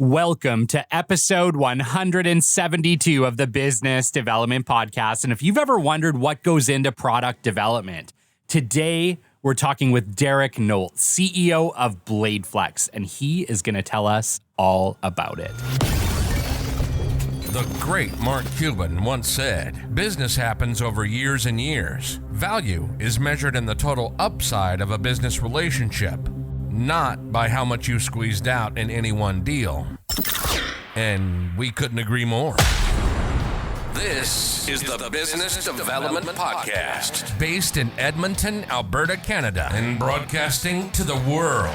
Welcome to episode 172 of the Business Development Podcast. And if you've ever wondered what goes into product development, today we're talking with Derek Nolt, CEO of BladeFlex, and he is going to tell us all about it. The great Mark Cuban once said, "Business happens over years and years. Value is measured in the total upside of a business relationship, not by how much you squeezed out in any one deal." And we couldn't agree more. This is the Business Development Podcast, based in Edmonton, Alberta, Canada, and broadcasting to the world.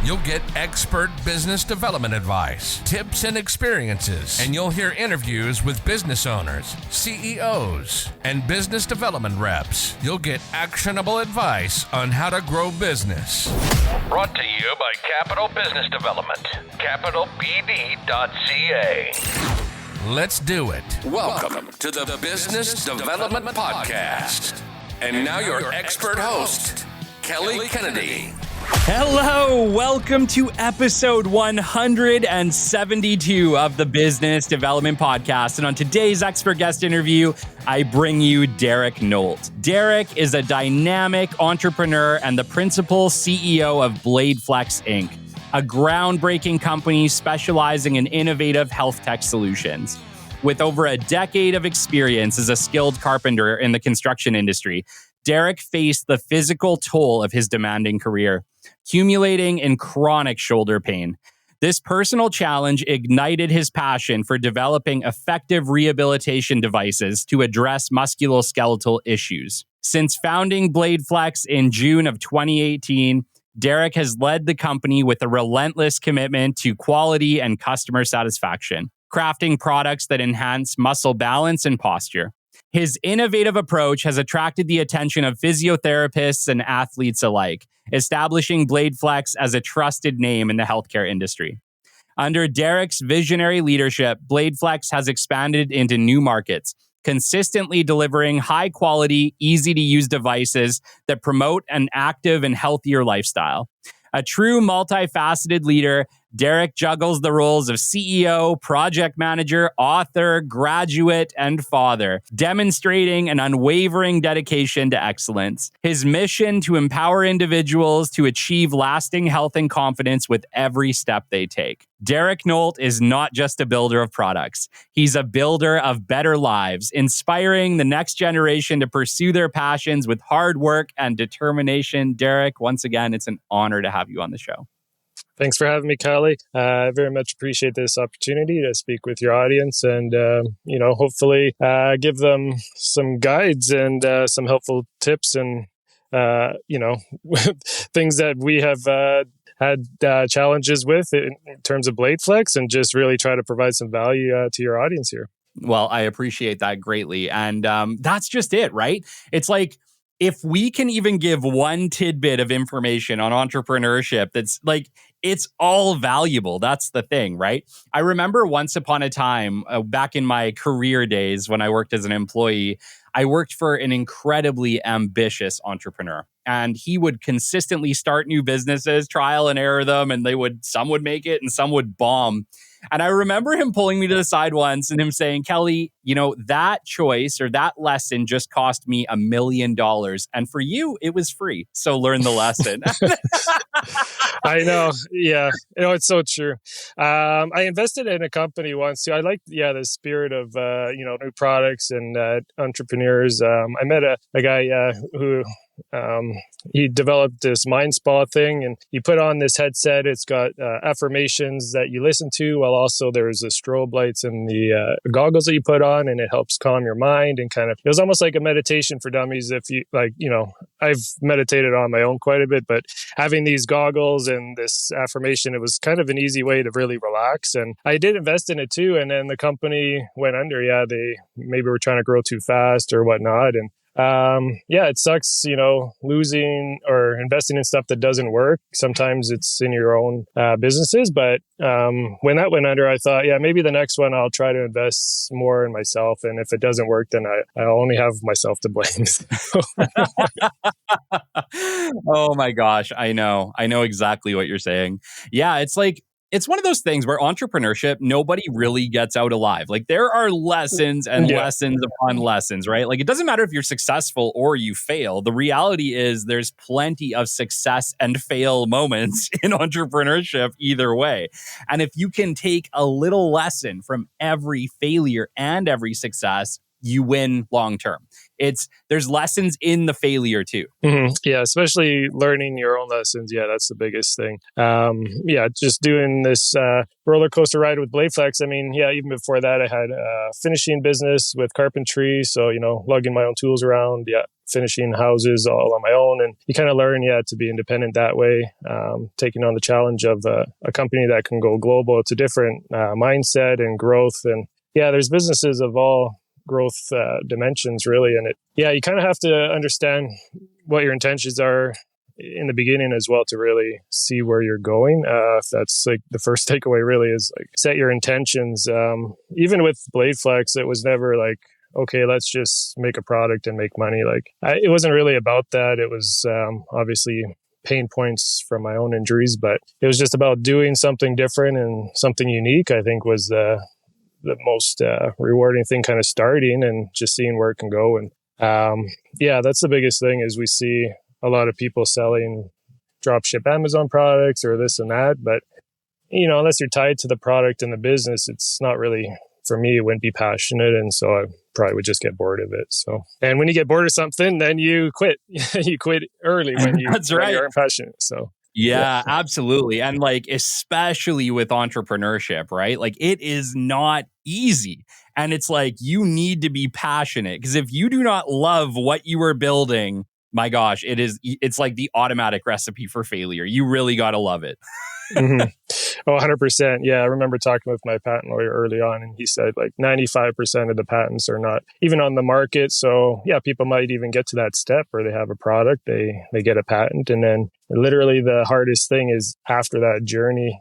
You'll get expert business development advice, tips and experiences, and you'll hear interviews with business owners, CEOs, and business development reps. You'll get actionable advice on how to grow business. Brought to you by Capital Business Development, capitalbd.ca. Let's do it. Welcome to the Business Development Podcast. And now your expert host, Kelly Kennedy. Hello, welcome to episode 172 of the Business Development Podcast. And on today's expert guest interview, I bring you Derek Nolt. Derek is a dynamic entrepreneur and the principal CEO of BladeFlex, Inc., a groundbreaking company specializing in innovative health tech solutions. With over a decade of experience as a skilled carpenter in the construction industry, Derek faced the physical toll of his demanding career, accumulating in chronic shoulder pain. This personal challenge ignited his passion for developing effective rehabilitation devices to address musculoskeletal issues. Since founding BladeFlex in June of 2018, Derek has led the company with a relentless commitment to quality and customer satisfaction, crafting products that enhance muscle balance and posture. His innovative approach has attracted the attention of physiotherapists and athletes alike, establishing BladeFlex as a trusted name in the healthcare industry. Under Derek's visionary leadership, BladeFlex has expanded into new markets, consistently delivering high-quality, easy-to-use devices that promote an active and healthier lifestyle. A true multifaceted leader, Derek juggles the roles of CEO, project manager, author, graduate, and father, demonstrating an unwavering dedication to excellence. His mission to empower individuals to achieve lasting health and confidence with every step they take. Derek Nolt is not just a builder of products. He's a builder of better lives, inspiring the next generation to pursue their passions with hard work and determination. Derek, once again, it's an honor to have you on the show. Thanks for having me, Kylie. I very much appreciate this opportunity to speak with your audience and, hopefully give them some guides and some helpful tips and, things that we have had challenges with in terms of BladeFlex, and just really try to provide some value to your audience here. Well, I appreciate that greatly. And that's just it, right? It's like, if we can even give one tidbit of information on entrepreneurship, that's like, it's all valuable. That's the thing, right? I remember once upon a time, back in my career days when I worked as an employee, I worked for an incredibly ambitious entrepreneur. And he would consistently start new businesses, trial and error them, and some would make it and some would bomb. And I remember him pulling me to the side once and him saying, "Kelly, that choice or that lesson just cost me $1 million. And for you, it was free. So learn the lesson." I know. Yeah. It's so true. I invested in a company once too. I like, the spirit of, new products and entrepreneurs. I met a guy who he developed this mind spa thing, and you put on this headset. It's got affirmations that you listen to, while also there's the strobe lights and the goggles that you put on, and it helps calm your mind. And it was almost like a meditation for dummies. If you I've meditated on my own quite a bit, but having these goggles and this affirmation, it was kind of an easy way to really relax. And I did invest in it too. And then the company went under. Yeah, they maybe were trying to grow too fast or whatnot. And it sucks, losing or investing in stuff that doesn't work. Sometimes it's in your own businesses. But when that went under, I thought, maybe the next one I'll try to invest more in myself. And if it doesn't work, then I only have myself to blame. Oh my gosh. I know exactly what you're saying. Yeah. It's like, it's one of those things where entrepreneurship, nobody really gets out alive. Like there are lessons and lessons upon lessons, right? Like it doesn't matter if you're successful or you fail. The reality is there's plenty of success and fail moments in entrepreneurship either way. And if you can take a little lesson from every failure and every success, you win long term. There's lessons in the failure too. Mm-hmm. Yeah, especially learning your own lessons. Yeah, that's the biggest thing. Just doing this roller coaster ride with BladeFlex. I mean, yeah, even before that, I had a finishing business with carpentry. So, lugging my own tools around. Yeah, finishing houses all on my own. And you kind of learn, to be independent that way. Taking on the challenge of a company that can go global. It's a different mindset and growth. And yeah, there's businesses of all growth dimensions really, and you kind of have to understand what your intentions are in the beginning as well to really see where you're going. If that's like the first takeaway really is like set your intentions. Even with BladeFlex, it was never like, okay, let's just make a product and make money. It wasn't really about that. It was obviously pain points from my own injuries, but it was just about doing something different and something unique. I think was the most rewarding thing, kind of starting and just seeing where it can go. And that's the biggest thing is we see a lot of people selling dropship Amazon products or this and that. But, unless you're tied to the product and the business, it's not really, for me, it wouldn't be passionate. And so I probably would just get bored of it. So, and when you get bored of something, then you quit. You quit early when you, That's right. when you aren't passionate. So. Yeah, absolutely. And especially with entrepreneurship, right? It is not easy. And it's you need to be passionate because if you do not love what you are building, my gosh, it's like the automatic recipe for failure. You really got to love it. Mm-hmm. Oh, 100%. Yeah, I remember talking with my patent lawyer early on, and he said 95% of the patents are not even on the market. So yeah, people might even get to that step where they have a product, they get a patent, and then literally the hardest thing is after that journey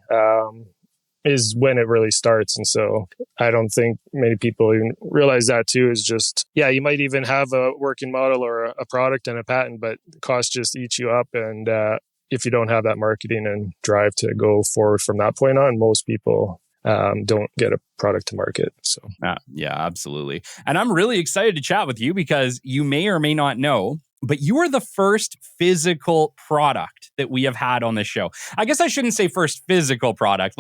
is when it really starts. And so I don't think many people even realize that too, is just, you might even have a working model or a product and a patent, but the costs just eat you up. And if you don't have that marketing and drive to go forward from that point on, most people don't get a product to market. So yeah, absolutely. And I'm really excited to chat with you because you may or may not know, but you are the first physical product that we have had on this show. I guess I shouldn't say first physical product.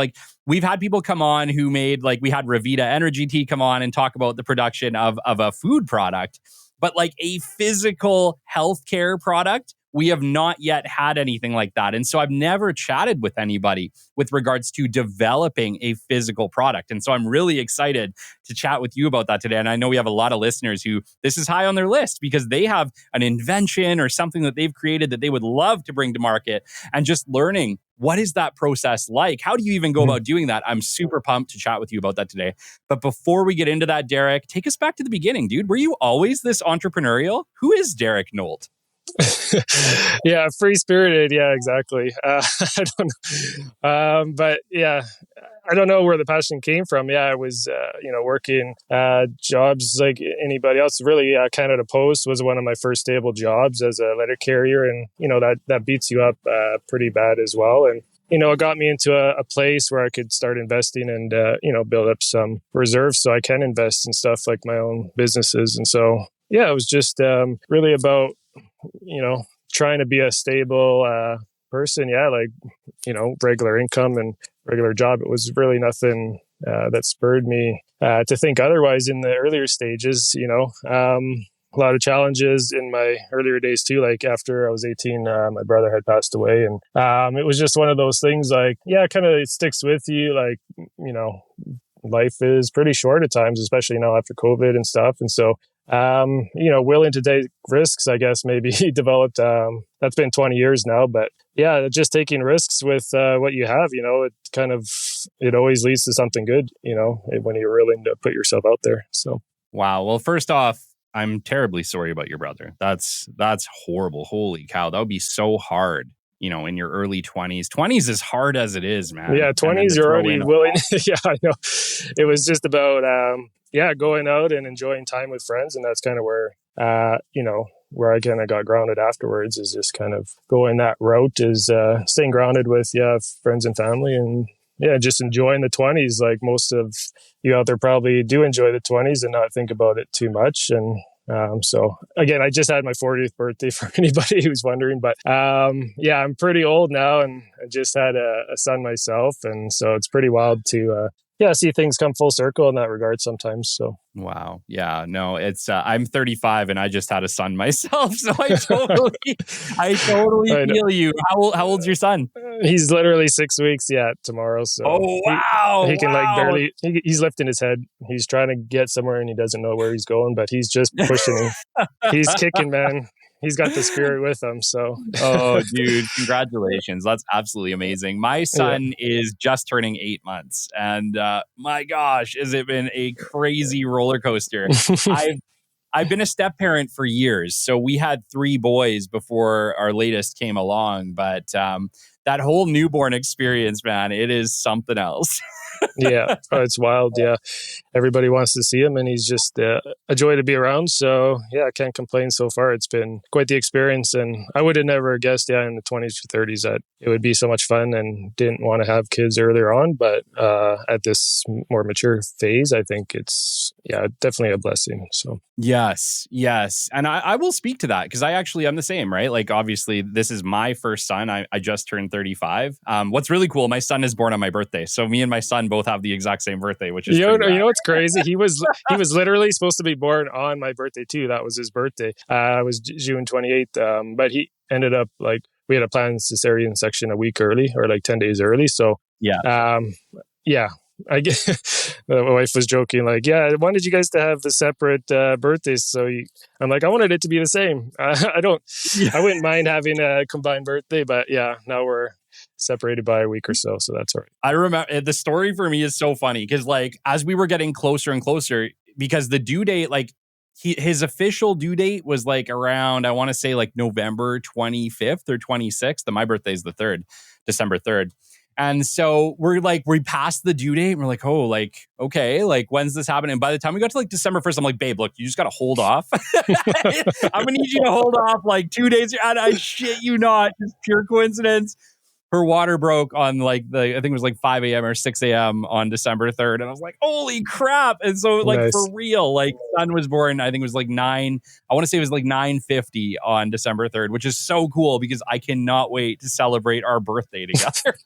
We've had people come on who made, we had Revita Energy Tea come on and talk about the production of a food product, but a physical healthcare product, we have not yet had anything like that. And so I've never chatted with anybody with regards to developing a physical product. And so I'm really excited to chat with you about that today. And I know we have a lot of listeners who this is high on their list because they have an invention or something that they've created that they would love to bring to market, and just learning what is that process like? How do you even go about doing that? I'm super pumped to chat with you about that today. But before we get into that, Derek, take us back to the beginning, dude. Were you always this entrepreneurial? Who is Derek Nolt? Yeah, free spirited. Yeah, exactly. I don't know. But yeah, I don't know where the passion came from. Yeah, I was, working jobs like anybody else. Really, Canada Post was one of my first stable jobs as a letter carrier. And, that beats you up pretty bad as well. And, it got me into a place where I could start investing and, build up some reserves so I can invest in stuff like my own businesses. And so, yeah, it was just really about, trying to be a stable person. Yeah, regular income and regular job. It was really nothing that spurred me to think otherwise in the earlier stages. A lot of challenges in my earlier days too. After I was 18, my brother had passed away, and it was just one of those things. Kind of it sticks with you. Life is pretty short at times, especially now after COVID and stuff. And so, willing to take risks, I guess, maybe developed, that's been 20 years now, but yeah, just taking risks with, what you have, it always leads to something good, when you're willing to put yourself out there. So. Wow. Well, first off, I'm terribly sorry about your brother. That's horrible. Holy cow. That would be so hard. In your early 20s. 20s is hard as it is, man. Yeah, 20s, you're already willing. Yeah, I know. It was just about, going out and enjoying time with friends. And that's kind of where, where I kind of got grounded afterwards, is just kind of going that route, is staying grounded with, friends and family, and just enjoying the 20s. Like most of you out there probably do enjoy the 20s and not think about it too much. And so again, I just had my 40th birthday for anybody who's wondering, but I'm pretty old now and I just had a son myself. And so it's pretty wild to see things come full circle in that regard sometimes. So. Wow. Yeah, no, it's, I'm 35 and I just had a son myself. So I totally feel you. How old's your son? He's literally 6 weeks. Yeah. Tomorrow. So wow. He can like barely, he's lifting his head. He's trying to get somewhere and he doesn't know where he's going, but he's just pushing. He's kicking, man. He's got the spirit with him. So, oh, dude, congratulations. That's absolutely amazing. My son is just turning 8 months. And my gosh, has it been a crazy roller coaster. I've been a step parent for years. So we had 3 boys before our latest came along. But that whole newborn experience, man, it is something else. Yeah, it's wild. Yeah, everybody wants to see him, and he's just a joy to be around. So yeah, I can't complain so far. It's been quite the experience, and I would have never guessed, in the 20s or 30s that it would be so much fun. And didn't want to have kids earlier on, but at this more mature phase, I think it's definitely a blessing. So yes, and I will speak to that because I'm the same, right? Like obviously, this is my first son. I just turned 35. What's really cool, my son is born on my birthday, so me and my son both have the exact same birthday, which is you know what's crazy? He was literally supposed to be born on my birthday too. That was his birthday. It was June 28th. But he ended up we had a planned cesarean section a week early or 10 days early. So I guess my wife was joking, I wanted you guys to have the separate birthdays. So I'm like, I wanted it to be the same. I wouldn't mind having a combined birthday, but now we're separated by a week or so. So that's all right. I remember the story for me is so funny because as we were getting closer and closer, because the due date, his official due date was around, I want to say November 25th or 26th. And my birthday is the 3rd, December 3rd. And so we passed the due date and we're okay, when's this happening? And by the time we got to December 1st, I'm like, babe, look, you just got to hold off. I'm going to need you to hold off 2 days. And I shit you not, just pure coincidence. Her water broke on I think it was 5 a.m. or 6 a.m. on December 3rd. And I was like, holy crap. And so nice. For real, son was born, I think it was 9, I want to say it was 9:50 on December 3rd, which is so cool because I cannot wait to celebrate our birthday together.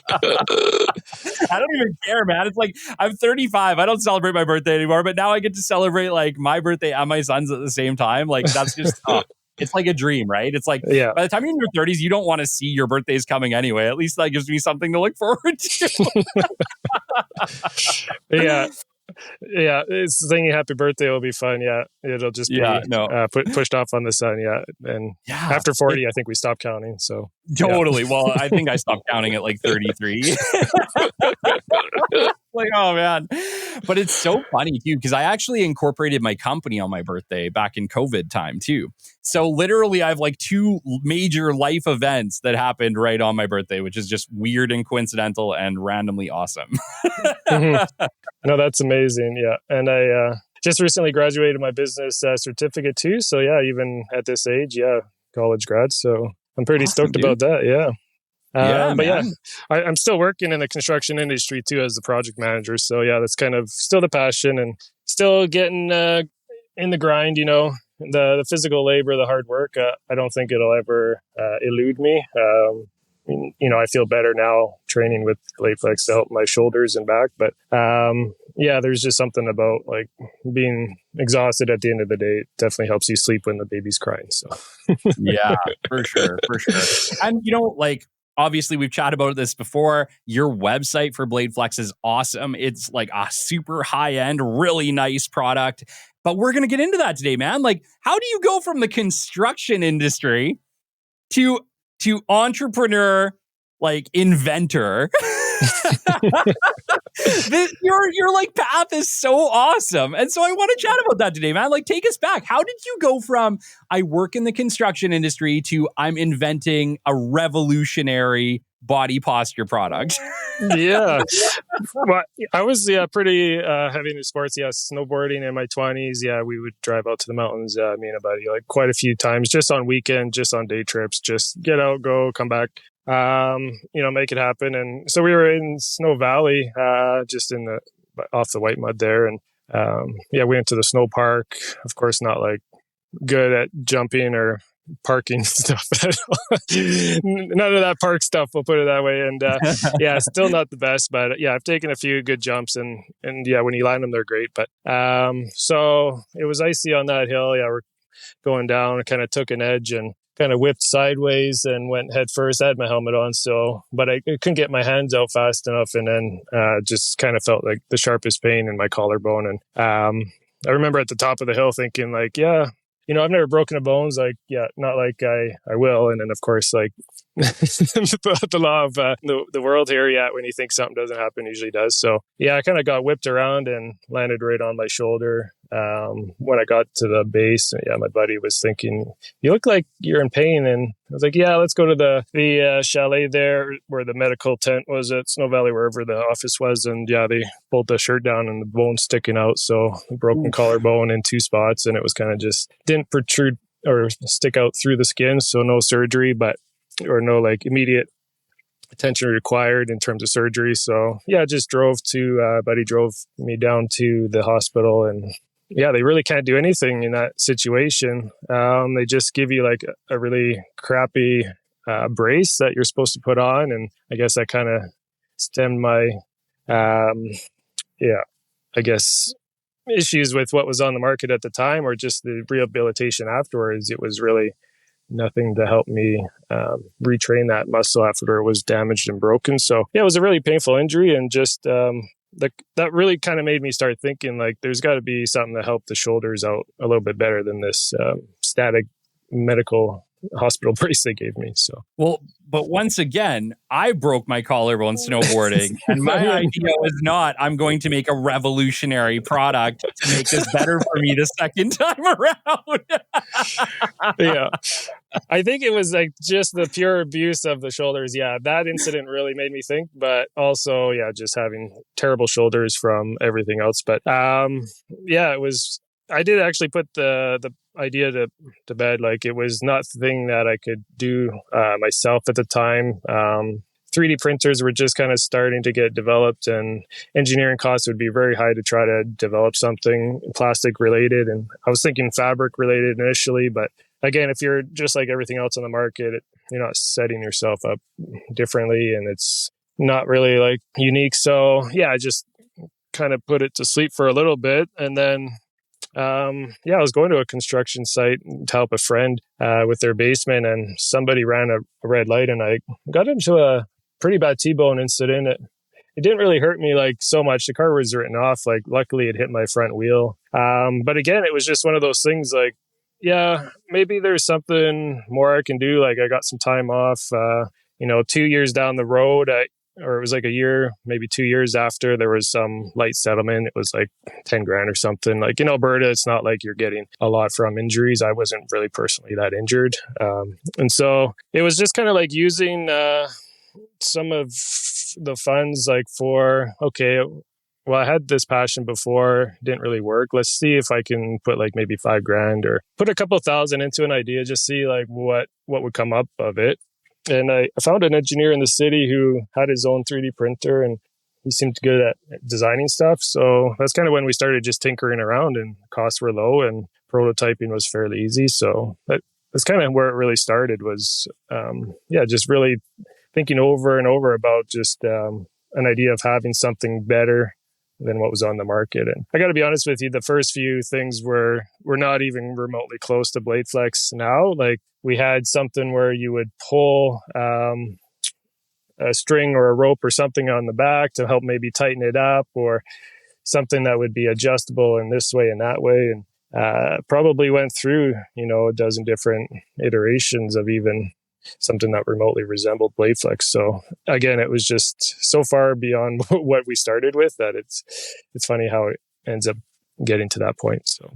I don't even care, man. It's I'm 35. I don't celebrate my birthday anymore, but now I get to celebrate my birthday and my son's at the same time. That's just, it's like a dream, right? It's by the time you're in your 30s, you don't want to see your birthdays coming anyway. At least that gives me something to look forward to. It's singing happy birthday will be fun. It'll just be pushed off on the sun. And after 40 I think we stopped counting, so totally. Well, I think I stopped counting at 33. Oh man. But it's so funny too because I actually incorporated my company on my birthday back in COVID time too. So literally I have 2 major life events that happened right on my birthday, which is just weird and coincidental and randomly awesome. Mm-hmm. No, that's amazing. Yeah. And I just recently graduated my business certificate too. So even at this age, college grad. So I'm pretty stoked about that. Yeah. I'm still working in the construction industry too as the project manager. So that's kind of still the passion and still getting in the grind, the physical labor, the hard work. I don't think it'll ever elude me. I feel better now training with BladeFlex to help my shoulders and back. But there's just something about being exhausted at the end of the day. It definitely helps you sleep when the baby's crying. So yeah, for sure. And obviously, we've chatted about this before. Your website for BladeFlex is awesome. It's a super high-end, really nice product. But we're going to get into that today, man. How do you go from the construction industry to entrepreneur, inventor? Your path is so awesome. And so I want to chat about that today, man. Take us back. How did you go from I work in the construction industry to I'm inventing a revolutionary body posture product? Well, I was pretty heavy into sports. Snowboarding in my 20s. We would drive out to the mountains, me and a buddy, quite a few times, just on weekend, just on day trips, just get out, go, come back. make it happen. And so we were in Snow Valley, just off the white mud there. And we went to the snow park. Of course, not like good at jumping or parking stuff at all. None of that park stuff, we'll put it that way. And still not the best, but I've taken a few good jumps, and when you land them, they're great. But so it was icy on that hill. We're going down, and kind of took an edge and kind of whipped sideways and went head first. I had my helmet on, but I couldn't get my hands out fast enough, and then just kind of felt like the sharpest pain in my collarbone. And I remember at the top of the hill thinking like, I've never broken a bones, not like I will. And then of course, like the law of the world here, when you think something doesn't happen, it usually does. So I kind of got whipped around and landed right on my shoulder. When I got to the base, my buddy was thinking, "You look like you're in pain." And I was like, let's go to the chalet there where the medical tent was at Snow Valley, wherever the office was. And they pulled the shirt down and the bone sticking out. So broken collarbone in 2 spots, and it was kind of just didn't protrude or stick out through the skin. So no surgery, or no like immediate attention required in terms of surgery. So just buddy drove me down to the hospital, and they really can't do anything in that situation. They just give you like a really crappy brace that you're supposed to put on. And I guess that kind of stemmed my, issues with what was on the market at the time, or just the rehabilitation afterwards. It was really nothing to help me retrain that muscle after it was damaged and broken. So it was a really painful injury, and just that really kind of made me start thinking like there's got to be something to help the shoulders out a little bit better than this static medical hospital brace they gave me. So but once again, I broke my collarbone snowboarding, and my idea was not, I'm going to make a revolutionary product to make this better for me the second time around. I think it was like just the pure abuse of the shoulders. That incident really made me think, but also, just having terrible shoulders from everything else. But it was, I did actually put the idea to bed. Like, it was not the thing that I could do myself at the time. 3D printers were just kind of starting to get developed, and engineering costs would be very high to try to develop something plastic related. And I was thinking fabric related initially, but again, if you're just like everything else on the market, you're not setting yourself up differently, and it's not really like unique. So I just kind of put it to sleep for a little bit. And then I was going to a construction site to help a friend with their basement, and somebody ran a red light, and I got into a pretty bad T-bone incident. It didn't really hurt me like so much. The car was written off. Like, luckily it hit my front wheel. But again, it was just one of those things like, maybe there's something more I can do. Like, I got some time off, 2 years down the road, or it was like a year, maybe 2 years after, there was some light settlement. It was like 10 grand or something. Like, in Alberta, it's not like you're getting a lot from injuries. I wasn't really personally that injured. And so it was just kind of like using some of the funds like I had this passion before, didn't really work. Let's see if I can put like maybe 5 grand or put a couple thousand into an idea, just see like what would come up of it. And I found an engineer in the city who had his own 3D printer, and he seemed good at designing stuff. So that's kind of when we started just tinkering around, and costs were low and prototyping was fairly easy. So that's kind of where it really started, was just really thinking over and over about just an idea of having something better than what was on the market. And I got to be honest with you, the first few things were not even remotely close to BladeFlex now. Like, we had something where you would pull a string or a rope or something on the back to help maybe tighten it up, or something that would be adjustable in this way and that way. And probably went through, a dozen different iterations of even something that remotely resembled BladeFlex. So again, it was just so far beyond what we started with that it's funny how it ends up getting to that point. So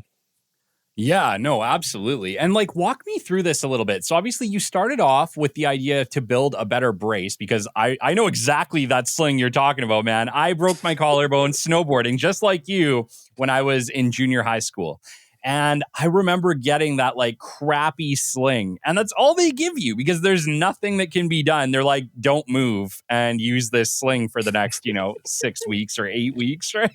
yeah, no, absolutely. And like, walk me through this a little bit. So obviously you started off with the idea to build a better brace, because I know exactly that sling you're talking about, man. I broke my collarbone snowboarding just like you when I was in junior high school. And I remember getting that like crappy sling. And that's all they give you because there's nothing that can be done. They're like, don't move and use this sling for the next, 6 weeks or 8 weeks, right?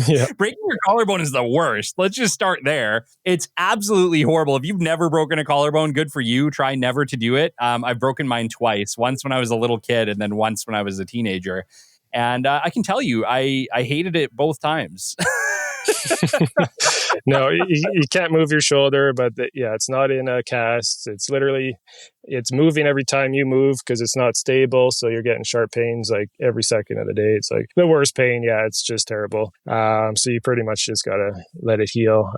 Yeah. Breaking your collarbone is the worst. Let's just start there. It's absolutely horrible. If you've never broken a collarbone, good for you. Try never to do it. I've broken mine twice. Once when I was a little kid and then once when I was a teenager. And I can tell you, I hated it both times. No, you can't move your shoulder, but it's not in a cast. It's literally, it's moving every time you move because it's not stable. So you're getting sharp pains like every second of the day. It's like the worst pain. Yeah, it's just terrible. So you pretty much just got to let it heal.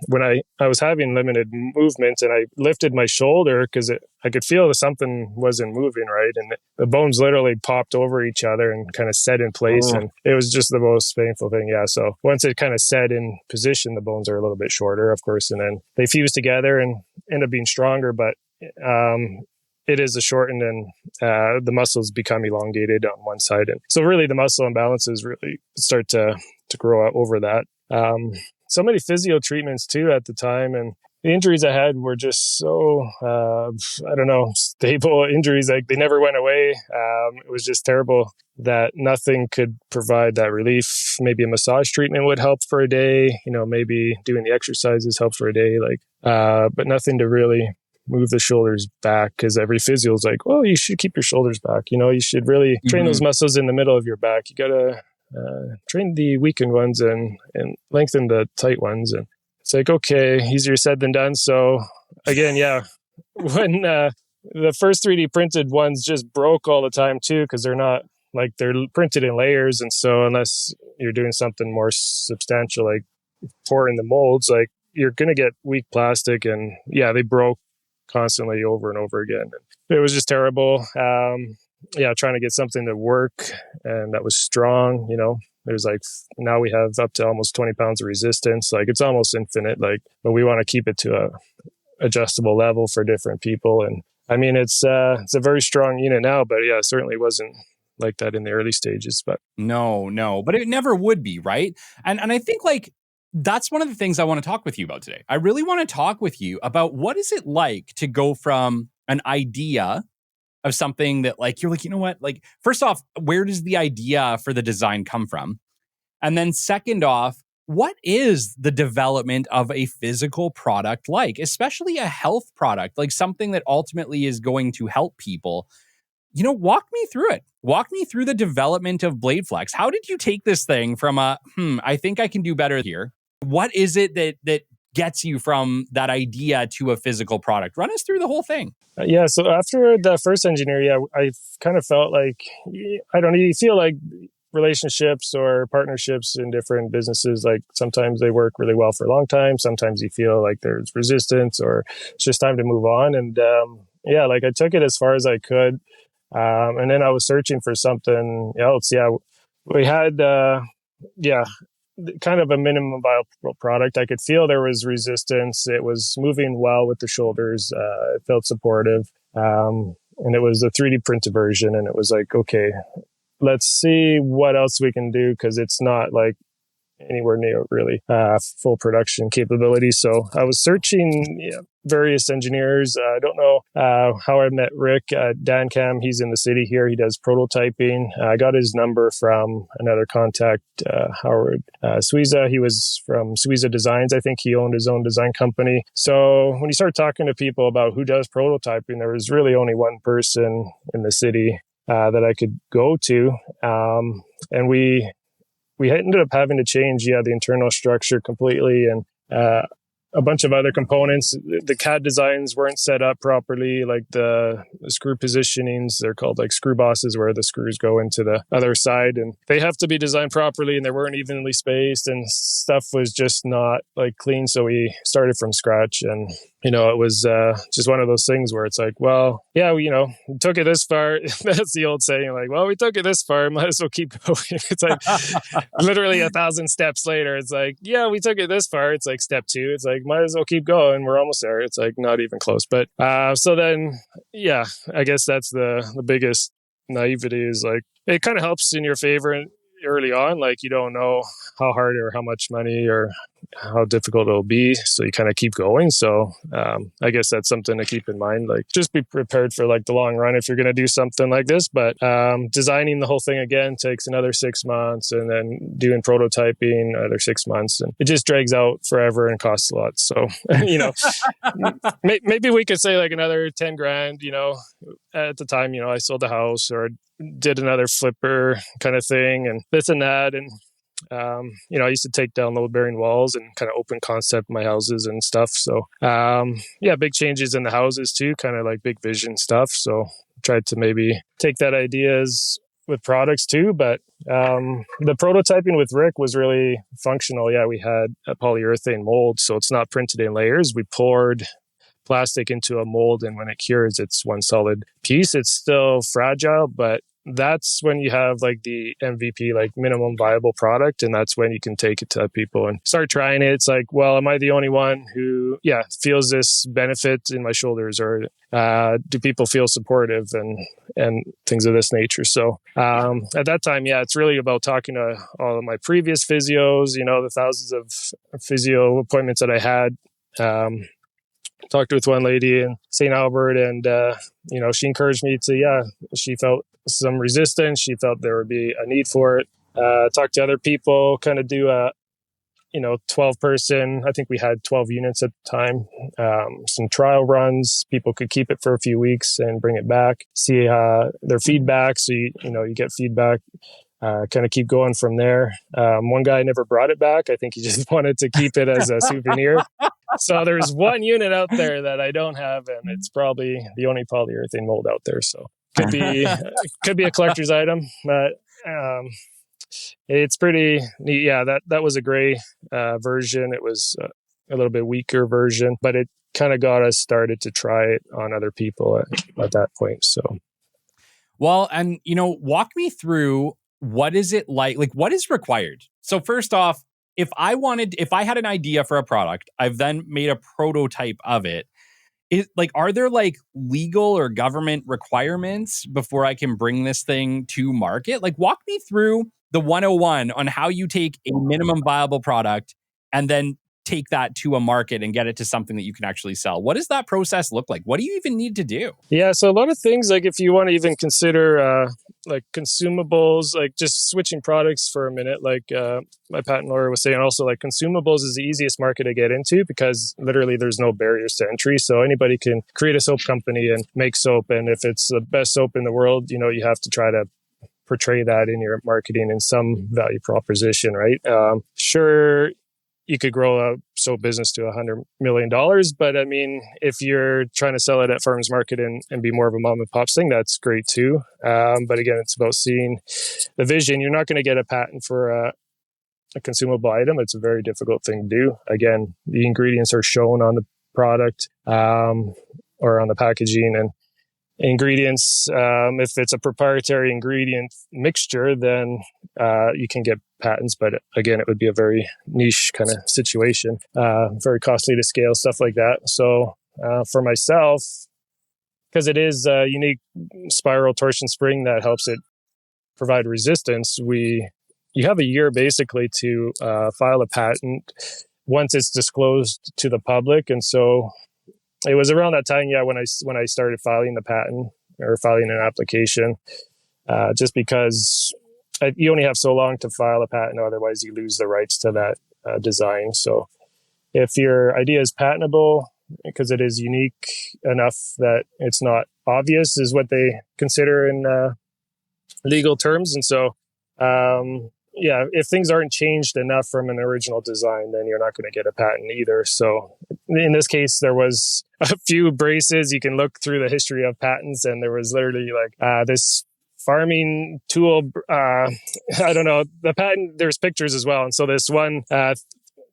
When I was having limited movement and I lifted my shoulder because I could feel that something wasn't moving right. And the bones literally popped over each other and kind of set in place. And it was just the most painful thing. Yeah. So once it kind of set in position, the bones are a little bit shorter, of course, and then they fuse together and end up being stronger. But it is a shortened and the muscles become elongated on one side. And so really the muscle imbalances really start to grow out over that. So many physio treatments too at the time. And the injuries I had were just so, stable injuries. Like they never went away. It was just terrible that nothing could provide that relief. Maybe a massage treatment would help for a day, maybe doing the exercises help for a day, but nothing to really move the shoulders back because every physio is like, well, you should keep your shoulders back. You should really train those muscles in the middle of your back. You got to train the weakened ones and lengthen the tight ones. And it's like, okay, easier said than done. So again, when the first 3D printed ones just broke all the time too, because they're not like they're printed in layers. And so unless you're doing something more substantial, like pouring the molds, like you're going to get weak plastic. And they broke constantly over and over again. It was just terrible. Trying to get something to work and that was strong, there's like, now we have up to almost 20 pounds of resistance. Like it's almost infinite, but we want to keep it to a adjustable level for different people. And I mean, it's a very strong unit now, but it certainly wasn't like that in the early stages. But no, but it never would be, right? And I think like that's one of the things I want to talk with you about today. I really want to talk with you about what is it like to go from an idea of something that like, you're like, you know what? Like, first off, where does the idea for the design come from? And then second off, what is the development of a physical product like, especially a health product, like something that ultimately is going to help people? Walk me through it. Walk me through the development of BladeFlex. How did you take this thing from I think I can do better here? What is it that gets you from that idea to a physical product? Run us through the whole thing. So after the first engineer, I kind of felt like, I don't know, you feel like relationships or partnerships in different businesses, like sometimes they work really well for a long time. Sometimes you feel like there's resistance or it's just time to move on. And I took it as far as I could. And then I was searching for something else. We had, kind of a minimum viable product. I could feel there was resistance. It was moving well with the shoulders. It felt supportive. And it was a 3D printed version. And it was like, okay, let's see what else we can do. Cause it's not like anywhere near really full production capability. So I was searching various engineers. I don't know how I met Rick Dan Cam. He's in the city here. He does prototyping. I got his number from another contact, Howard Suiza. He was from Suiza Designs. I think he owned his own design company. So when you start talking to people about who does prototyping, there was really only one person in the city that I could go to. And we ended up having to change, the internal structure completely and a bunch of other components. The CAD designs weren't set up properly, like the screw positionings. They're called like screw bosses, where the screws go into the other side, and they have to be designed properly, and they weren't evenly spaced, and stuff was just not like clean. So we started from scratch, and it was just one of those things where it's like, well, we took it this far. That's the old saying, like, well, we took it this far, might as well keep going. It's like literally 1,000 steps later. It's like, we took it this far. It's like step 2. It's like, might as well keep going. We're almost there. It's like not even close. But so then, I guess that's the biggest naivety is like, it kind of helps in your favor early on, like you don't know how hard or how much money or how difficult it'll be. So you kind of keep going. So I guess that's something to keep in mind. Like just be prepared for like the long run if you're going to do something like this. But designing the whole thing again takes another 6 months, and then doing prototyping another 6 months, and it just drags out forever and costs a lot. So maybe we could say like another 10 grand. At the time, I sold the house or did another flipper kind of thing and this and that. And, I used to take down load bearing walls and kind of open concept my houses and stuff. So, big changes in the houses too, kind of like big vision stuff. So tried to maybe take that ideas with products too. But the prototyping with Rick was really functional. Yeah, we had a polyurethane mold. So it's not printed in layers. We poured plastic into a mold, and when it cures, it's one solid piece. It's still fragile, but that's when you have like the MVP, like minimum viable product, and that's when you can take it to people and start trying it. It's like, well, am I the only one who feels this benefit in my shoulders, or do people feel supportive and things of this nature? So at that time, it's really about talking to all of my previous physios, the thousands of physio appointments that I had. Talked with one lady in St. Albert, and she encouraged me to she felt some resistance, she felt there would be a need for it. Talked to other people, kind of do a 12 person, I think we had 12 units at the time, some trial runs. People could keep it for a few weeks and bring it back, see their feedback. So you get feedback, kind of keep going from there. One guy never brought it back. I think he just wanted to keep it as a souvenir. So there's one unit out there that I don't have, and it's probably the only polyurethane mold out there. So could be a collector's item, but it's pretty neat. Yeah, that was a gray version. It was a little bit weaker version, but it kind of got us started to try it on other people at that point. So, well, and walk me through, what is it like what is required? So first off, if I had an idea for a product, I've then made a prototype of it. Are there legal or government requirements before I can bring this thing to market? Walk me through the 101 on how you take a minimum viable product and then take that to a market and get it to something that you can actually sell. What does that process look like? What do you even need to do? Yeah, so a lot of things, if you want to even consider consumables, just switching products for a minute, my patent lawyer was saying also, consumables is the easiest market to get into because literally there's no barriers to entry. So anybody can create a soap company and make soap. And if it's the best soap in the world, you have to try to portray that in your marketing in some value proposition, right? Sure, you could grow a soap business to $100 million. But I mean, if you're trying to sell it at farmers market and be more of a mom and pop thing, that's great too. But again, it's about seeing the vision. You're not going to get a patent for a consumable item. It's a very difficult thing to do. Again, the ingredients are shown on the product or on the packaging, and ingredients, if it's a proprietary ingredient mixture, then you can get patents, but again, it would be a very niche kind of situation, very costly to scale, stuff like that. So for myself, because it is a unique spiral torsion spring that helps it provide resistance, you have a year basically to file a patent once it's disclosed to the public. And so it was around that time, when I started filing the patent or filing an application, just because you only have so long to file a patent, otherwise you lose the rights to that design. So if your idea is patentable, because it is unique enough that it's not obvious, is what they consider in legal terms. And so, if things aren't changed enough from an original design, then you're not going to get a patent either. So in this case, there was a few braces. You can look through the history of patents, and there was literally this farming tool. I don't know, the patent, there's pictures as well. And so this one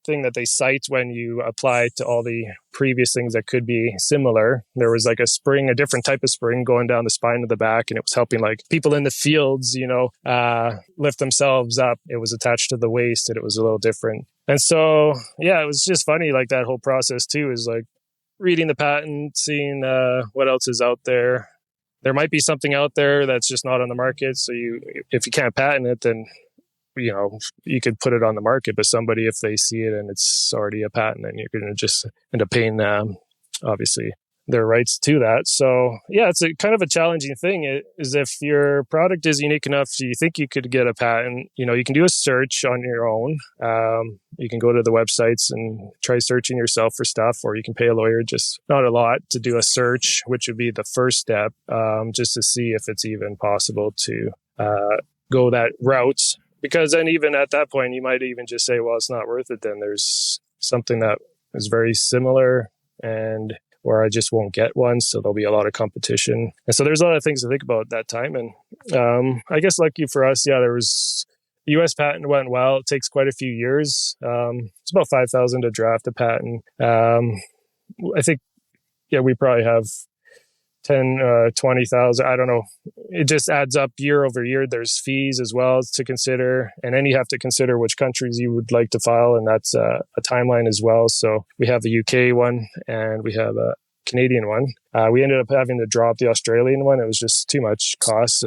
thing that they cite when you apply to all the previous things that could be similar, there was a spring, a different type of spring going down the spine of the back, and it was helping people in the fields, lift themselves up. It was attached to the waist, and it was a little different. And so, it was just funny, that whole process too is reading the patent, seeing what else is out there. There might be something out there that's just not on the market. So if you can't patent it, then you could put it on the market, but somebody, if they see it and it's already a patent, then you're going to just end up paying obviously their rights to that. So yeah, it's a kind of a challenging thing. Is if your product is unique enough, so you think you could get a patent, you can do a search on your own. You can go to the websites and try searching yourself for stuff, or you can pay a lawyer, just not a lot, to do a search, which would be the first step, just to see if it's even possible to go that route. Because then even at that point, you might even just say, well, it's not worth it. Then there's something that is very similar and where I just won't get one. So there'll be a lot of competition. And so there's a lot of things to think about at that time. And I guess lucky for us, there was the US patent went well. It takes quite a few years. It's about $5,000 to draft a patent. I think, we probably have 10, 20,000. I don't know. It just adds up year over year. There's fees as well to consider. And then you have to consider which countries you would like to file. And that's a timeline as well. So we have the UK one and we have a Canadian one. We ended up having to drop the Australian one. It was just too much cost.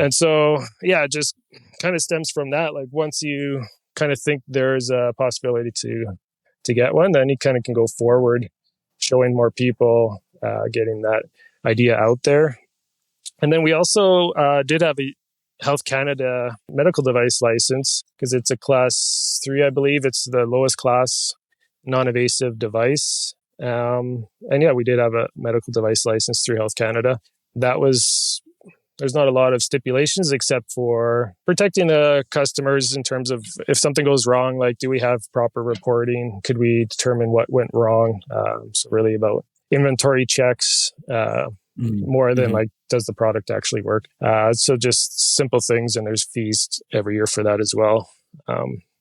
And so, it just kind of stems from that. Like once you kind of think there's a possibility to get one, then you kind of can go forward, showing more people, getting that idea out there. And then we also did have a Health Canada medical device license, because it's a class 3, I believe. It's the lowest class non-invasive device. We did have a medical device license through Health Canada. There's not a lot of stipulations except for protecting the customers in terms of if something goes wrong, like do we have proper reporting? Could we determine what went wrong? So really about inventory checks, more than like, does the product actually work? So just simple things, and there's fees every year for that as well.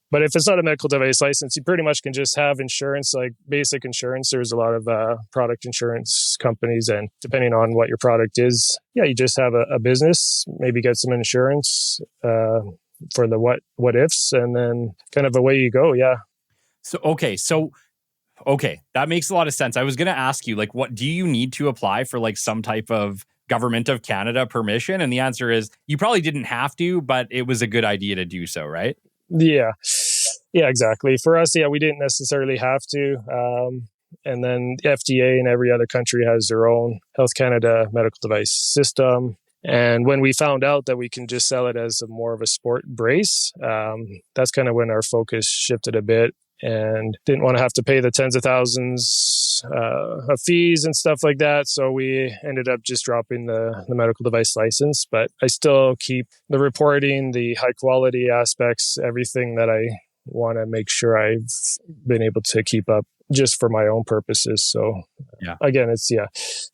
But if it's not a medical device license, you pretty much can just have insurance, like basic insurance. There's a lot of product insurance companies, and depending on what your product is, you just have a business, maybe get some insurance for the what ifs, and then kind of away you go. Yeah. Okay, that makes a lot of sense. I was going to ask you, like, what do you need to apply for, like some type of Government of Canada permission? And the answer is you probably didn't have to, but it was a good idea to do so, right? Yeah, exactly. For us, we didn't necessarily have to. And then the FDA in every other country has their own Health Canada medical device system. And when we found out that we can just sell it as more of a sport brace, that's kind of when our focus shifted a bit, and didn't want to have to pay the tens of thousands of fees and stuff like that. So we ended up just dropping the medical device license. But I still keep the reporting, the high quality aspects, everything that I want to make sure I've been able to keep up just for my own purposes. So again, it's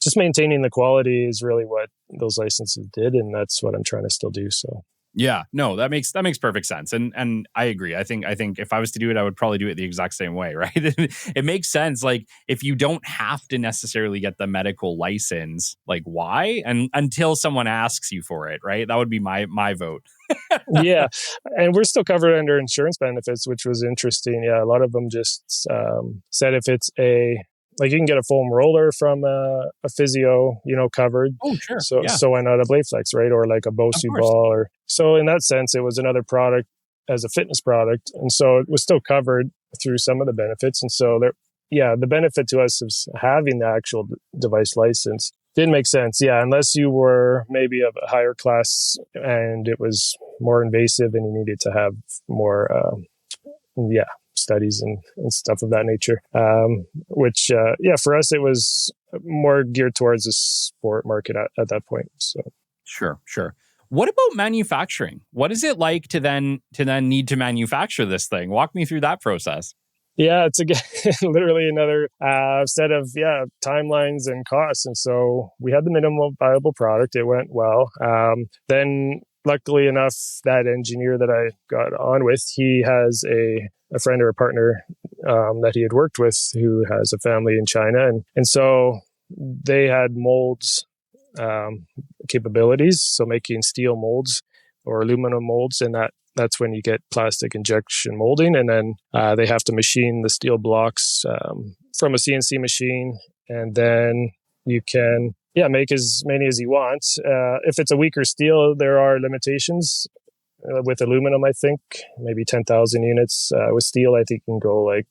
just maintaining the quality is really what those licenses did. And that's what I'm trying to still do. So. Yeah, no, that makes perfect sense. And I agree. I think if I was to do it, I would probably do it the exact same way, right? It makes sense. Like if you don't have to necessarily get the medical license, like why? And until someone asks you for it, right? That would be my vote. Yeah. And we're still covered under insurance benefits, which was interesting. Yeah. A lot of them just said if it's like you can get a foam roller from a physio, covered. Oh, sure. So why not a BladeFlex, right? Or like a Bosu ball. So in that sense, it was another product as a fitness product. And so it was still covered through some of the benefits. And so the benefit to us of having the actual device license did make sense. Yeah. Unless you were maybe of a higher class and it was more invasive and you needed to have more, studies and stuff of that nature, which for us it was more geared towards the sport market at that point. So sure. What about manufacturing? What is it like to then need to manufacture this thing? Walk me through that process. Yeah, it's again literally another set of timelines and costs. And so we had the minimum viable product. It went well. Then luckily enough, that engineer that I got on with, he has a friend or a partner that he had worked with who has a family in China. And so they had molds capabilities. So making steel molds or aluminum molds, and that's when you get plastic injection molding. And then they have to machine the steel blocks from a CNC machine. And then you can make as many as you want. If it's a weaker steel, there are limitations with aluminum, I think maybe 10,000 units. With steel, I think you can go like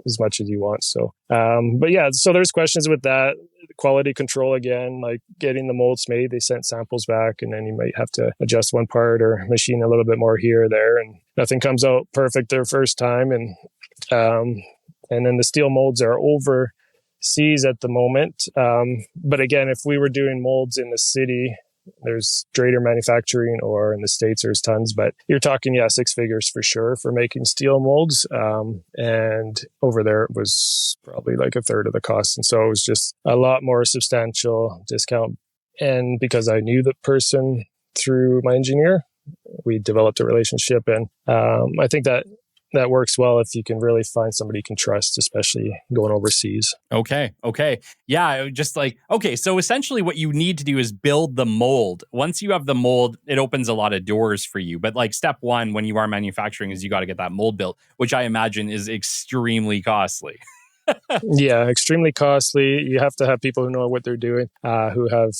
as much as you want. So, but yeah, so there's questions with that. Quality control again, like getting the molds made. They sent samples back, and then you might have to adjust one part or machine a little bit more here or there, and nothing comes out perfect their first time. And then the steel molds are overseas at the moment. But again, if we were doing molds in the city, there's Drader manufacturing, or in the States, there's tons, but you're talking, six figures for sure for making steel molds. And over there, it was probably like a third of the cost. And so it was just a lot more substantial discount. And because I knew the person through my engineer, we developed a relationship. And I think that works well if you can really find somebody you can trust, especially going overseas. Okay. Yeah, just like, okay, so essentially what you need to do is build the mold. Once you have the mold, it opens a lot of doors for you. But like step one, when you are manufacturing, is you got to get that mold built, which I imagine is extremely costly. Yeah, extremely costly. You have to have people who know what they're doing, who have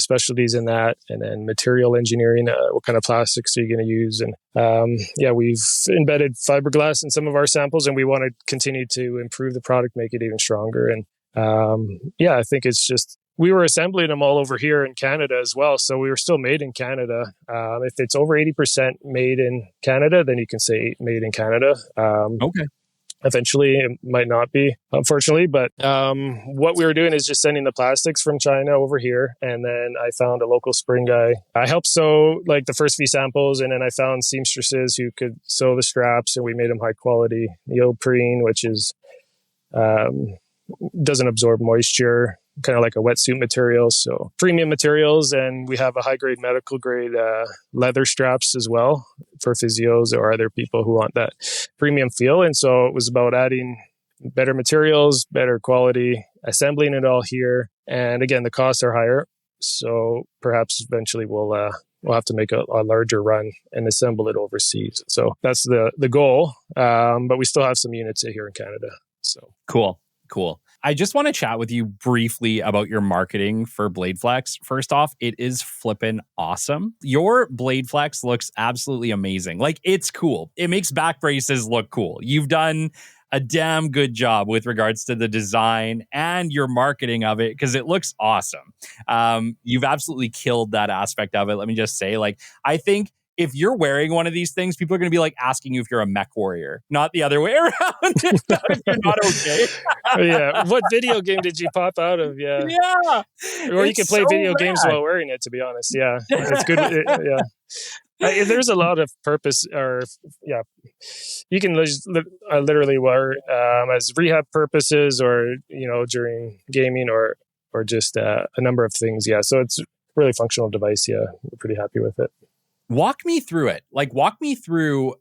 specialties in that, and then material engineering. What kind of plastics are you going to use? And we've embedded fiberglass in some of our samples, and we want to continue to improve the product, make it even stronger. And I think it's just we were assembling them all over here in Canada as well, so we were still made in Canada. If it's over 80% made in Canada, then you can say made in Canada. Okay. Eventually, it might not be, unfortunately, but what we were doing is just sending the plastics from China over here. And then I found a local spring guy. I helped sew like the first few samples, and then I found seamstresses who could sew the straps, and we made them high quality neoprene, which is doesn't absorb moisture, kind of like a wetsuit material. So premium materials, and we have a high grade medical grade leather straps as well for physios or other people who want that premium feel. And so it was about adding better materials, better quality, assembling it all here. And again, the costs are higher. So perhaps eventually we'll have to make a larger run and assemble it overseas. So that's the goal. But we still have some units here in Canada. So Cool. I just want to chat with you briefly about your marketing for BladeFlex. First off, it is flippin' awesome. Your BladeFlex looks absolutely amazing. Like, it's cool. It makes back braces look cool. You've done a damn good job with regards to the design and your marketing of it, because it looks awesome. You've absolutely killed that aspect of it. Let me just say, like, I think if you're wearing one of these things, people are going to be like asking you if you're a mech warrior, not the other way around. If you're not okay. Yeah. What video game did you pop out of? Yeah. Yeah. Or you can play so video rad. games while wearing it, to be honest. Yeah. It's good. There's a lot of purpose, you can literally wear as rehab purposes, or, during gaming, or just a number of things. Yeah. So it's a really functional device. Yeah. We're pretty happy with it. Walk me through it. Like, walk me through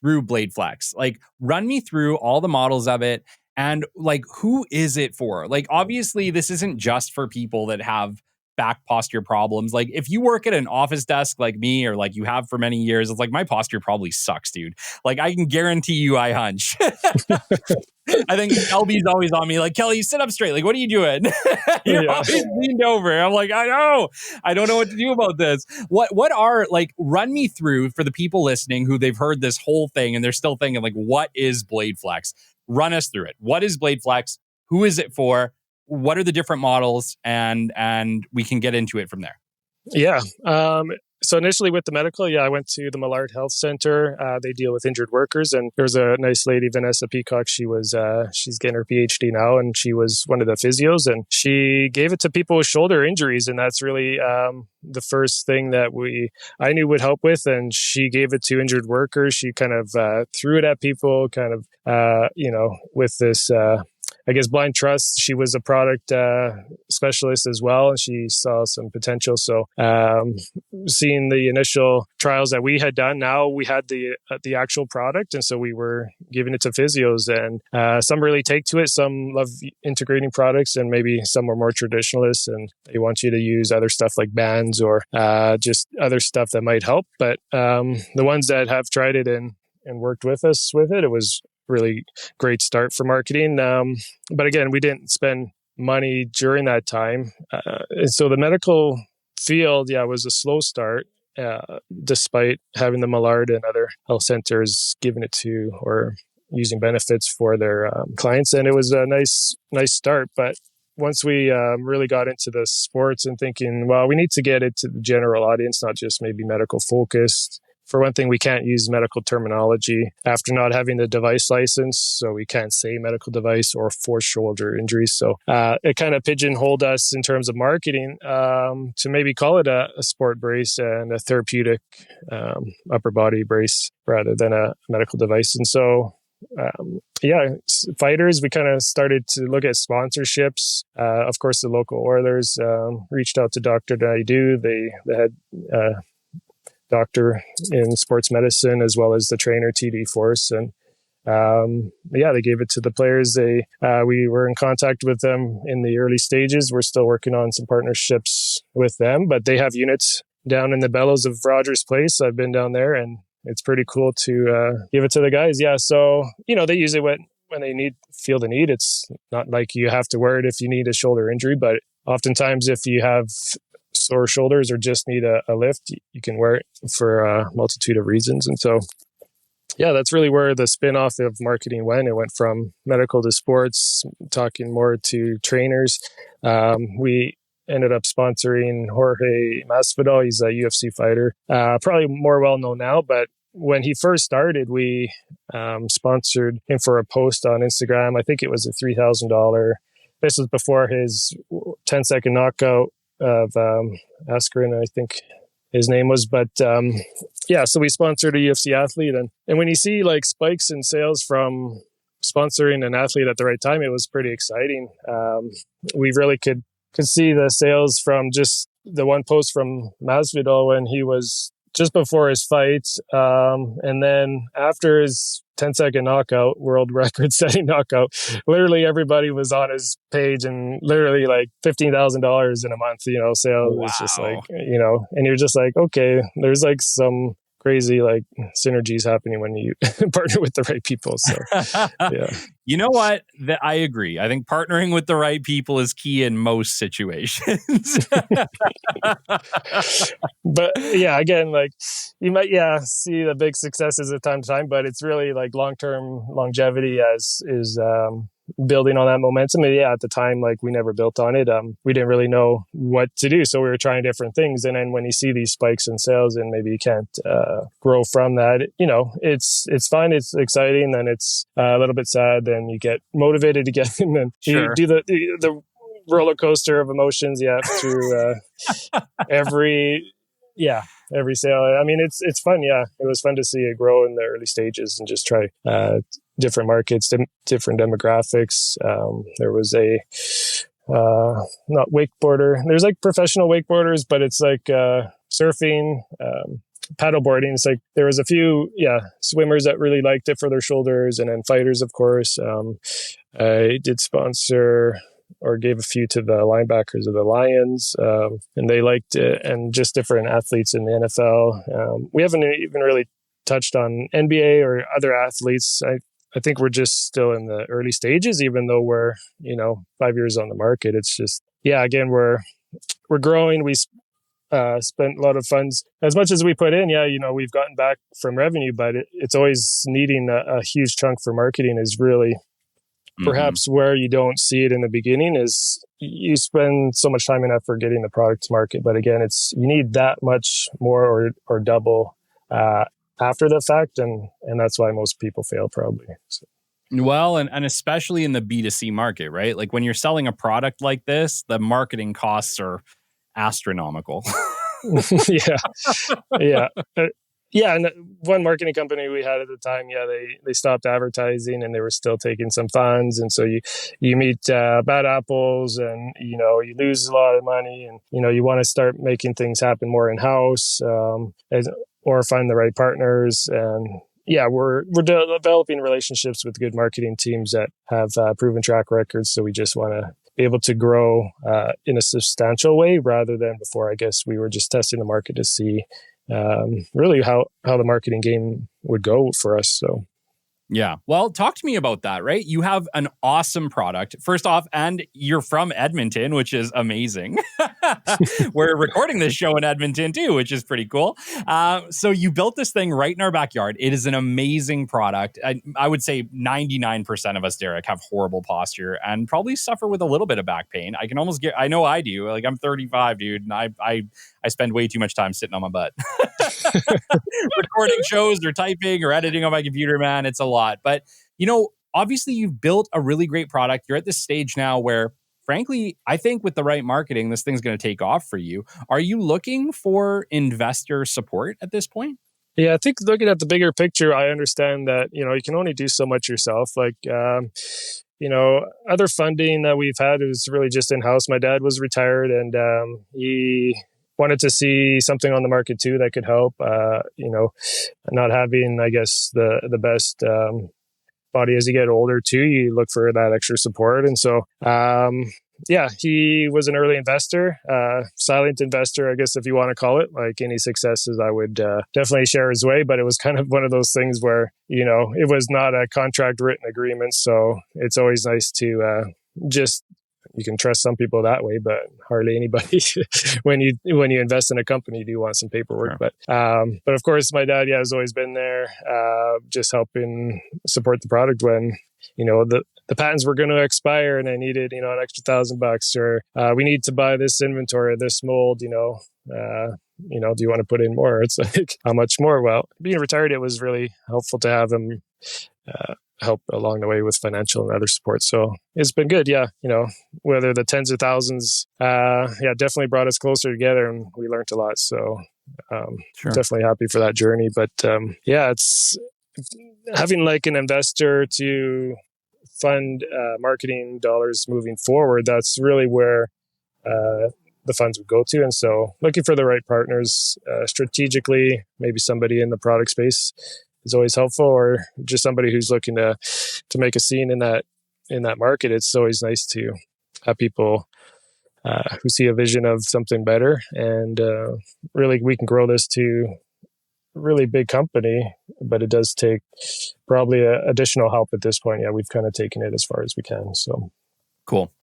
BladeFlex. Like, run me through all the models of it, and like, who is it for? Like, obviously, this isn't just for people that have back posture problems. Like, if you work at an office desk like me, or like you have for many years, it's like, my posture probably sucks, dude. Like, I can guarantee you I hunch. I think LB's always on me, like, Kelly, sit up straight. Like, what are you doing? You're always leaned over. I'm like, I don't know what to do about this. What are, like, run me through for the people listening who they've heard this whole thing and they're still thinking, like, what is BladeFlex? Run us through it. What is BladeFlex? Who is it for? What are the different models? And we can get into it from there. Yeah. So initially with the medical, I went to the Millard Health Center. They deal with injured workers, and there's a nice lady, Vanessa Peacock. She's getting her PhD now, and she was one of the physios, and she gave it to people with shoulder injuries, and that's really the first thing that I knew would help with. And she gave it to injured workers. She kind of threw it at people, kind of with this. I guess blind trust. She was a product specialist as well, and she saw some potential. So, seeing the initial trials that we had done, now we had the actual product, and so we were giving it to physios. And some really take to it. Some love integrating products, and maybe some are more traditionalists, and they want you to use other stuff like bands or just other stuff that might help. But the ones that have tried it and worked with us with it, it was really great start for marketing. But again, we didn't spend money during that time. And so the medical field, was a slow start. despite having the Millard and other health centers giving it to or using benefits for their clients. And it was a nice start. But once we really got into the sports and thinking, well, we need to get it to the general audience, not just maybe medical focused. For one thing, we can't use medical terminology after not having the device license. So we can't say medical device or forced shoulder injuries. So it kind of pigeonholed us in terms of marketing to maybe call it a sport brace and a therapeutic upper body brace rather than a medical device. And so fighters, we kind of started to look at sponsorships. Of course, the local Oilers reached out to Dr. Naidu. They had doctor in sports medicine as well as the trainer TD Force, and they gave it to the players. We were in contact with them in the early stages. We're still working on some partnerships with them, but they have units down in the bellows of Rogers Place. I've been down there, and it's pretty cool to give it to the guys. Yeah, so they use it when they feel the need. It's not like you have to wear it if you need a shoulder injury, but oftentimes if you have sore shoulders or just need a lift, you can wear it for a multitude of reasons. And so, that's really where the spin-off of marketing went. It went from medical to sports, talking more to trainers. We ended up sponsoring Jorge Masvidal. He's a UFC fighter, probably more well-known now, but when he first started, we sponsored him for a post on Instagram. I think it was a $3,000. This was before his 10-second knockout of Askren, I think his name was. But so we sponsored a UFC athlete. And when you see like spikes in sales from sponsoring an athlete at the right time, it was pretty exciting. We really could see the sales from just the one post from Masvidal when he was just before his fight. And then after his 10-second knockout, world record setting knockout, literally everybody was on his page, and literally like $15,000 in a month, sales. Wow. It's just like, and you're just like, okay, there's like some crazy like synergies happening when you partner with the right people. So yeah. You know what? I agree. I think partnering with the right people is key in most situations. But again, like you might see the big successes at time to time, but it's really like long-term longevity is building on that momentum. And at the time, like we never built on it. We didn't really know what to do. So we were trying different things. And then when you see these spikes in sales and maybe you can't grow from that, it's fun. It's exciting. Then it's a little bit sad. Then you get motivated again. And then you do the roller coaster of emotions. Through every sale. I mean, it's fun. Yeah. It was fun to see it grow in the early stages and just try different markets, different demographics. There was a not wakeboarder. There's like professional wakeboarders, but it's like surfing, paddleboarding. It's like there was a few swimmers that really liked it for their shoulders, and then fighters, of course. I did sponsor or gave a few to the linebackers of the Lions, and they liked it, and just different athletes in the NFL. We haven't even really touched on NBA or other athletes. I think we're just still in the early stages, even though we're, 5 years on the market. It's just, again, we're growing. We spent a lot of funds. As much as we put in, we've gotten back from revenue, but it's always needing a huge chunk for marketing is really perhaps where you don't see it in the beginning. Is you spend so much time and effort getting the product to market. But again, you need that much more or double after the fact, and that's why most people fail probably. So. Well, and especially in the B2C market, right? Like when you're selling a product like this, the marketing costs are astronomical. And one marketing company we had at the time, they stopped advertising and they were still taking some funds. And so you meet bad apples, and, you lose a lot of money, and, you want to start making things happen more in-house, or find the right partners. And we're developing relationships with good marketing teams that have proven track records. So we just want to be able to grow in a substantial way, rather than before, I guess we were just testing the market to see really how the marketing game would go for us. So Yeah. Well, talk to me about that, right? You have an awesome product, first off, and you're from Edmonton, which is amazing. We're recording this show in Edmonton too, which is pretty cool. So you built this thing right in our backyard. It is an amazing product. I would say 99% of us, Derek, have horrible posture and probably suffer with a little bit of back pain. I know I do. Like, I'm 35, dude, and I spend way too much time sitting on my butt. Recording shows or typing or editing on my computer, man. It's a lot. But, obviously you've built a really great product. You're at this stage now where, frankly, I think with the right marketing, this thing's going to take off for you. Are you looking for investor support at this point? Yeah, I think looking at the bigger picture, I understand that, you can only do so much yourself. Like, other funding that we've had is really just in-house. My dad was retired and he wanted to see something on the market too that could help, not having, I guess, the best body as you get older too. You look for that extra support. And so, he was an early investor, silent investor, I guess, if you want to call it. Like any successes, I would definitely share his way. But it was kind of one of those things where, it was not a contract written agreement. So it's always nice to you can trust some people that way, but hardly anybody when you invest in a company, you do want some paperwork. Sure. But of course, my dad, has always been there, just helping support the product when, the patents were going to expire and I needed, an extra $1,000 or we need to buy this inventory, this mold, do you want to put in more? It's like, how much more? Well, being retired, it was really helpful to have him help along the way with financial and other support. So it's been good. Yeah. Whether the tens of thousands, definitely brought us closer together and we learned a lot. So sure. Definitely happy for that journey. But it's having like an investor to fund marketing dollars moving forward. That's really where the funds would go to. And so looking for the right partners strategically, maybe somebody in the product space is always helpful, or just somebody who's looking to make a scene in that market. It's always nice to have people who see a vision of something better, and really we can grow this to a really big company, but it does take probably additional help at this point. Yeah, we've kind of taken it as far as we can. So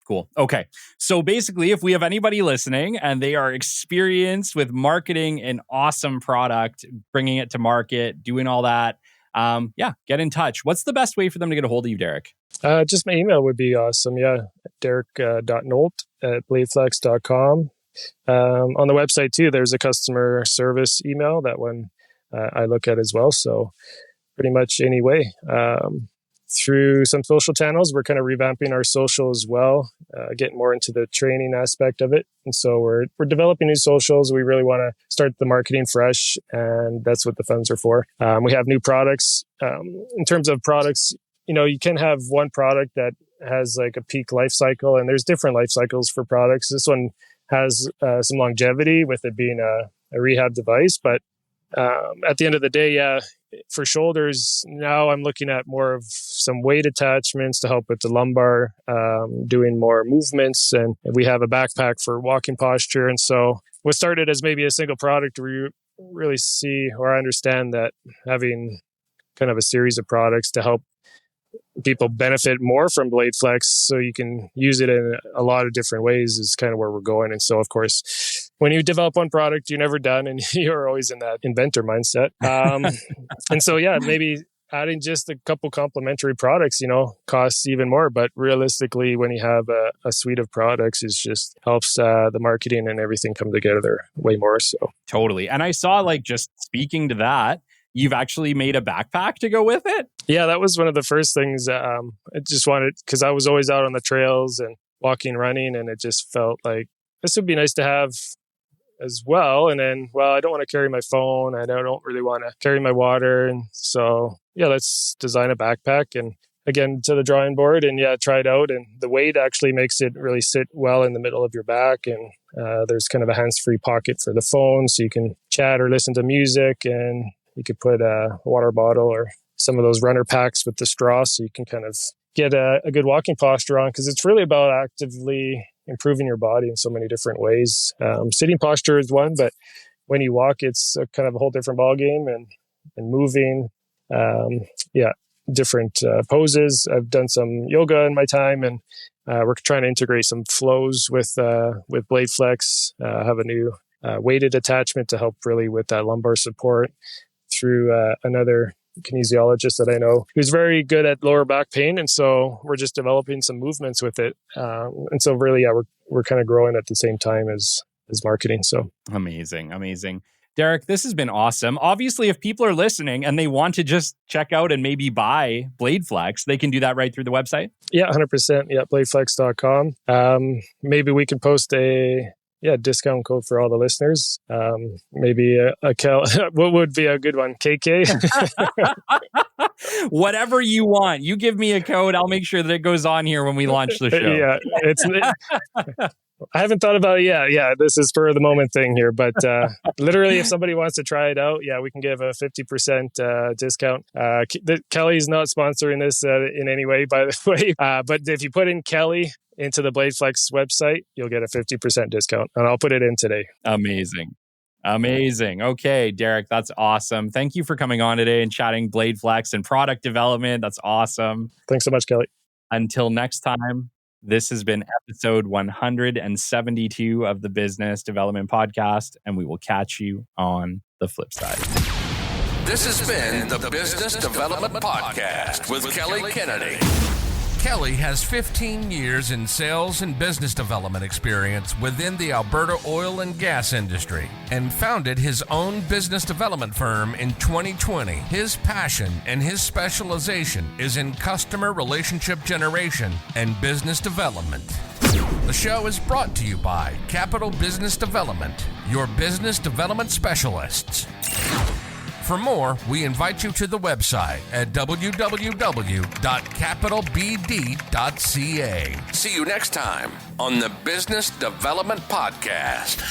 Cool. Okay. So basically, if we have anybody listening and they are experienced with marketing an awesome product, bringing it to market, doing all that, get in touch. What's the best way for them to get a hold of you, Derek? Just my email would be awesome. Yeah. Derek.Nolt@BladeFlex.com. On the website too, there's a customer service email. That one I look at as well. So pretty much any way. Through some social channels, we're kind of revamping our social as well, getting more into the training aspect of it. And so we're developing new socials. We really want to start the marketing fresh, and that's what the funds are for. We have new products. In terms of products, you can have one product that has like a peak life cycle, and there's different life cycles for products. This one has some longevity with it being a rehab device, but at the end of the day, for shoulders, now I'm looking at more of some weight attachments to help with the lumbar, doing more movements. And we have a backpack for walking posture. And so what started as maybe a single product, we really see or understand that having kind of a series of products to help people benefit more from BladeFlex, so you can use it in a lot of different ways, is kind of where we're going. And so, of course, when you develop one product, you're never done, and you're always in that inventor mindset. And so, maybe adding just a couple complementary products, costs even more. But realistically, when you have a suite of products, it just helps the marketing and everything come together way more. So totally. And I saw, just speaking to that, you've actually made a backpack to go with it? Yeah, that was one of the first things I just wanted, because I was always out on the trails and walking, running, and it just felt like this would be nice to have as well. And then, I don't want to carry my phone. I don't really want to carry my water. And so, let's design a backpack. And again, to the drawing board and try it out. And the weight actually makes it really sit well in the middle of your back. And there's kind of a hands-free pocket for the phone, so you can chat or listen to music, and you could put a water bottle or some of those runner packs with the straw, so you can kind of get a good walking posture on, because it's really about actively improving your body in so many different ways. Sitting posture is one, but when you walk, it's kind of a whole different ballgame, and moving. different poses. I've done some yoga in my time, and we're trying to integrate some flows with BladeFlex. Have a new weighted attachment to help really with that lumbar support through another kinesiologist that I know who's very good at lower back pain. And so we're just developing some movements with it. And so really, we're kind of growing at the same time as marketing. So amazing. Derek, this has been awesome. Obviously, if people are listening and they want to just check out and maybe buy BladeFlex, they can do that right through the website? Yeah, 100%. Yeah, bladeflex.com. Maybe we can post a discount code for all the listeners. Maybe what would be a good one? KK? Whatever you want. You give me a code. I'll make sure that it goes on here when we launch the show. Yeah, I haven't thought about it yet. Yeah, this is for the moment thing here. But literally, if somebody wants to try it out, we can give a 50% discount. Kelly's not sponsoring this in any way, by the way. But if you put in Kelly into the BladeFlex website, you'll get a 50% discount. And I'll put it in today. Amazing. Okay, Derek, that's awesome. Thank you for coming on today and chatting BladeFlex and product development. That's awesome. Thanks so much, Kelly. Until next time. This has been episode 172 of the Business Development Podcast, and we will catch you on the flip side. This has been the Business Development Podcast with Kelly Kennedy. Kelly has 15 years in sales and business development experience within the Alberta oil and gas industry and founded his own business development firm in 2020. His passion and his specialization is in customer relationship generation and business development. The show is brought to you by Capital Business Development, your business development specialists. For more, we invite you to the website at www.capitalbd.ca. See you next time on the Business Development Podcast.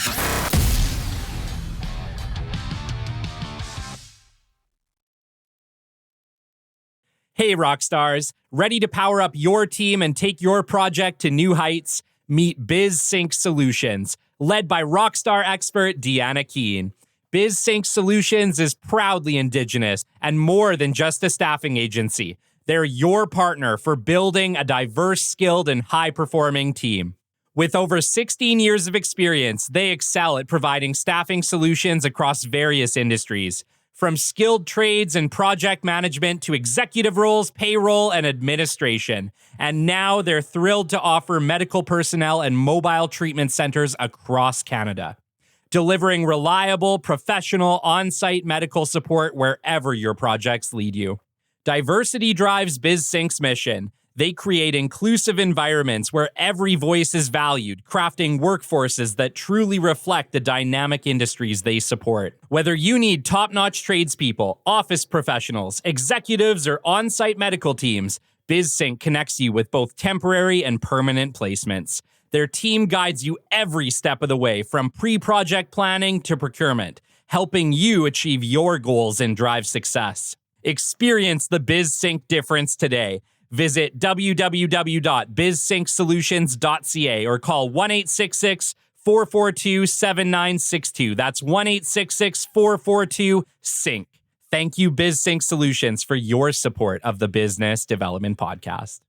Hey, rock stars. Ready to power up your team and take your project to new heights? Meet BizSync Solutions, led by rockstar expert Deanna Keene. BizSync Solutions is proudly Indigenous and more than just a staffing agency. They're your partner for building a diverse, skilled, and high-performing team. With over 16 years of experience, they excel at providing staffing solutions across various industries, from skilled trades and project management to executive roles, payroll, and administration. And now they're thrilled to offer medical personnel and mobile treatment centers across Canada, delivering reliable, professional, on-site medical support wherever your projects lead you. Diversity drives BizSync's mission. They create inclusive environments where every voice is valued, crafting workforces that truly reflect the dynamic industries they support. Whether you need top-notch tradespeople, office professionals, executives, or on-site medical teams, BizSync connects you with both temporary and permanent placements. Their team guides you every step of the way, from pre-project planning to procurement, helping you achieve your goals and drive success. Experience the BizSync difference today. Visit www.bizsyncsolutions.ca or call 1-866-442-7962. That's 1-866-442-SYNC. Thank you, BizSync Solutions, for your support of the Business Development Podcast.